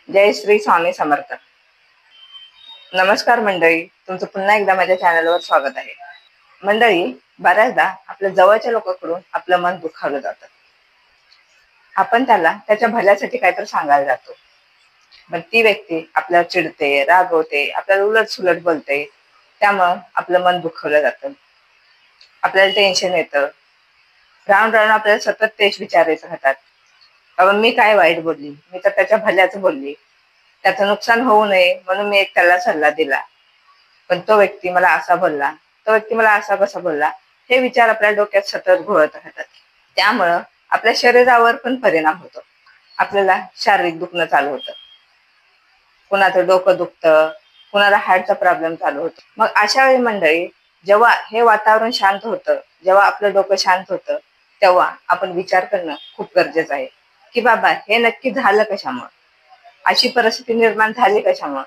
जय श्री स्वामी समर्थ. नमस्कार मंडळी, तुमचं पुन्हा एकदा माझ्या चॅनलवर स्वागत आहे. मंडळी, बऱ्याचदा आपल्या जवळच्या लोकांकडून आपलं मन दुखावलं जातं. आपण त्याला त्याच्या भल्यासाठी काहीतरी सांगायला जातो, पण ती व्यक्ती आपल्याला चिडते, रागवते, आपल्याला उलट सुलट बोलते. त्यामुळं आपलं मन दुखावलं जातं, आपल्याला टेन्शन येतं. राहून राहून आपल्याला सतत तेच विचारायचं राहतात, बाबा मी काय वाईट बोलली, मी तर त्याच्या भल्याचं बोलली, त्याचं नुकसान होऊ नये म्हणून मी एक त्याला सल्ला दिला, पण तो व्यक्ती मला असा बोलला, तो व्यक्ती मला असा कसा बोलला, हे विचार आपल्या डोक्यात सतत घोळत राहतात. त्यामुळं आपल्या शरीरावर पण परिणाम होतो. आपल्याला शारीरिक दुखणं चालू होतं, कुणाचं डोकं दुखतं, कुणाला हार्टचा प्रॉब्लेम चालू होतो. मग अशा वेळी मंडळी, जेव्हा हे वातावरण शांत होतं, जेव्हा आपलं डोकं शांत होतं, तेव्हा आपण विचार करणं खूप गरजेचं आहे की बाबा हे नक्की झालं कशामुळे, अशी परिस्थिती निर्माण झाली कशामुळे,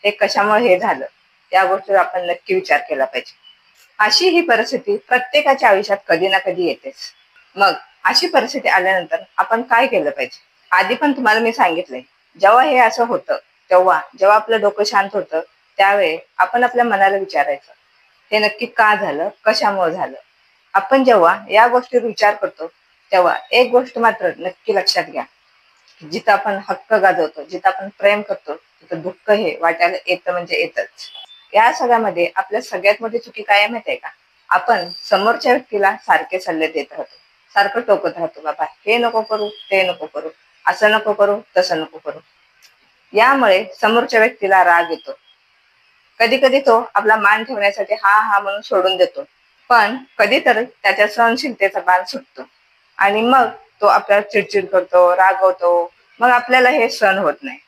हे कशामुळे हे झालं, या गोष्टीवर आपण नक्की विचार केला पाहिजे. अशी ही परिस्थिती प्रत्येकाच्या आयुष्यात कधी ना कधी येतेच. मग अशी परिस्थिती आल्यानंतर आपण काय केलं पाहिजे? आधी पण तुम्हाला मी सांगितलंय, जेव्हा हे असं होतं, जेव्हा आपलं डोकं शांत होतं, त्यावेळी आपण आपल्या मनाला विचारायचं, हे नक्की का झालं, कशामुळे झालं. आपण जेव्हा या गोष्टीवर विचार करतो, तेव्हा एक गोष्ट मात्र नक्की लक्षात घ्या, जिथं आपण हक्क गाजवतो, जिथं आपण प्रेम करतो, तिथं दुःख हे वाटायला येतं म्हणजे येतच. या सगळ्यामध्ये आपल्या सगळ्यात मोठी चुकी काय माहिती आहे का? आपण समोरच्या व्यक्तीला सारखे सल्ले देत राहतो, सारखं टोकत राहतो, बाबा हे नको करू, ते नको करू, असं नको करू, तसं नको करू. यामुळे समोरच्या व्यक्तीला राग येतो. कधी कधी तो आपला मान ठेवण्यासाठी हा हा म्हणून सोडून देतो, पण कधीतरी त्याच्या सहनशीलतेचा बाण सुटतो आणि मग तो आपल्याला चिडचिड करतो, रागवतो. मग आपल्याला हे सहन होत नाही.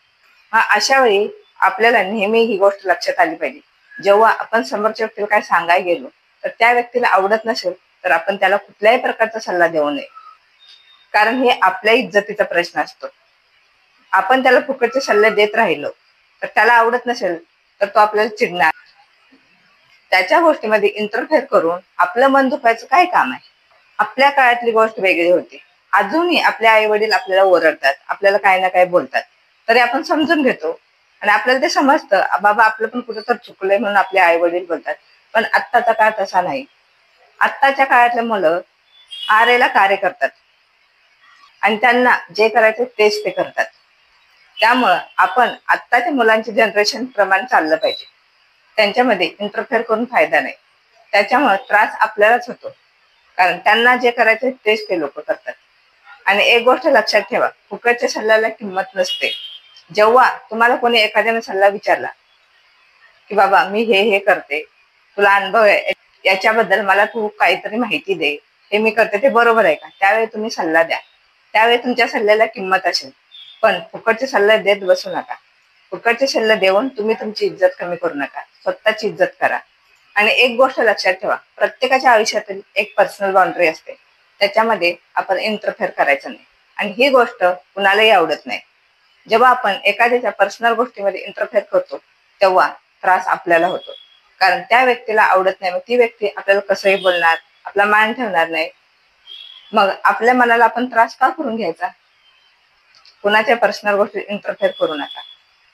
अशा वेळी आपल्याला नेहमी ही गोष्ट लक्षात आली पाहिजे, जेव्हा आपण समोरच्या व्यक्तीला काय सांगायला गेलो, तर त्या व्यक्तीला आवडत नसेल तर आपण त्याला कुठल्याही प्रकारचा सल्ला देऊ नये, कारण हे आपल्या इज्जतीचा प्रश्न असतो. आपण त्याला फुकटचे सल्ले देत राहिलो तर त्याला आवडत नसेल तर तो आपल्याला चिडणार. त्याच्या गोष्टीमध्ये इंटरफेअर करून आपलं मन दुखायचं काय काम आहे? आपल्या काळातली गोष्ट वेगळी होती. अजूनही आपले आई वडील आपल्याला ओरडतात, आपल्याला काही ना काही बोलतात, तरी आपण समजून घेतो आणि आपल्याला ते समजतं, बाबा आपलं पण कुठं तर चुकलंय म्हणून आपले आई वडील बोलतात. पण आत्ताचा काळ तसा नाही. आत्ताच्या काळातले मुलं आरेला कार्य करतात आणि त्यांना जे करायचं तेच ते करतात. त्यामुळं आपण आत्ताच्या मुलांचे जनरेशन प्रमाणे चाललं पाहिजे. त्यांच्यामध्ये इंटरफेअर करून फायदा नाही. त्याच्यामुळे त्रास आपल्यालाच होतो, कारण त्यांना जे करायचं तेच ते लोक करतात. आणि एक गोष्ट लक्षात ठेवा, फुकटच्या सल्ल्याला किंमत नसते. जेव्हा तुम्हाला कोणी एखाद्याने सल्ला विचारला की बाबा मी हे करते, तुला अनुभव आहे याच्याबद्दल, मला तू काहीतरी माहिती दे, हे मी करते ते बरोबर आहे का, त्यावेळी तुम्ही सल्ला द्या. त्यावेळी तुमच्या सल्ल्याला किंमत असेल. पण फुकटचे सल्ले देत बसू नका. फुकटचे सल्ले देऊन तुम्ही तुमची इज्जत कमी करू नका, स्वतःची इज्जत करा. आणि एक गोष्ट लक्षात ठेवा, प्रत्येकाच्या आयुष्यातील एक पर्सनल बाउंड्री असते, त्याच्यामध्ये आपण इंटरफेअर करायचं नाही. आणि ही गोष्ट कुणालाही आवडत नाही. जेव्हा आपण एखाद्याच्या पर्सनल गोष्टीमध्ये इंटरफेअर करतो, तेव्हा त्रास आपल्याला होतो, कारण त्या व्यक्तीला आवडत नाही. मग ती व्यक्ती आपल्याला कसंही बोलणार, आपला मान ठेवणार नाही. मग आपल्या मनाला आपण त्रास का करून घ्यायचा? कुणाच्या पर्सनल गोष्टी इंटरफेअर करू नका.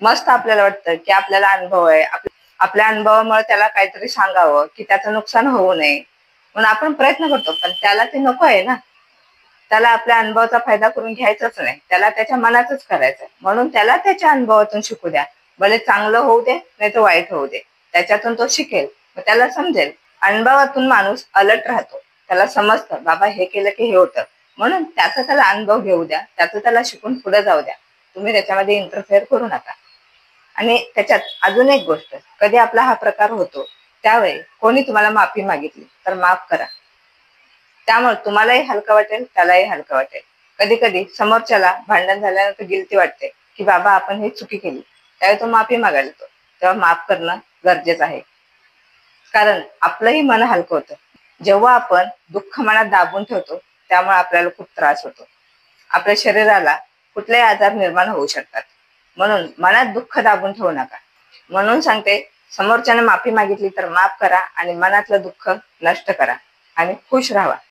मस्त आपल्याला वाटतं की आपल्याला अनुभव आहे, आपल्या अनुभवामुळे त्याला काहीतरी सांगावं की त्याचं नुकसान होऊ नये, म्हणून आपण प्रयत्न करतो, पण त्याला ते नको आहे ना. त्याला आपल्या अनुभवाचा फायदा करून घ्यायचाच नाही, त्याला त्याच्या मनाचंच करायचंय. म्हणून त्याला त्याच्या अनुभवातून शिकू द्या, भले चांगलं होऊ दे नाही तर वाईट होऊ दे, त्याच्यातून तो शिकेल, मग त्याला समजेल. अनुभवातून माणूस अलर्ट राहतो, त्याला समजतं बाबा हे केलं की हे होतं, म्हणून त्याचा त्याला अनुभव घेऊ द्या, त्याचं त्याला शिकून पुढे जाऊ द्या. तुम्ही त्याच्यामध्ये इंटरफेअर करू नका. आणि त्याच्यात अजून एक गोष्ट, कधी आपला हा प्रकार होतो त्यावेळी कोणी तुम्हाला माफी मागितली तर माफ करा. त्यामुळे तुम्हालाही हलकं वाटेल, त्यालाही हलकं वाटेल. कधी कधी समोरच्याला भांडण झाल्यानंतर गिल्टी वाटते की बाबा आपण ही चुकी केली, त्यावेळी तो माफी मागायला येतो, तेव्हा माफ करणं गरजेचं आहे, कारण आपलंही मन हलकं होतं. जेव्हा आपण दुःख मनात दाबून ठेवतो, त्यामुळे आपल्याला खूप त्रास होतो. आपल्या शरीराला कुठलेही आजार निर्माण होऊ शकतात. म्हणून मनात दुःख दाबून ठेवू नका. म्हणून सांगते, समोरच्याने माफी मागितली तर माफ करा आणि मनातलं दुःख नष्ट करा आणि खुश राहा.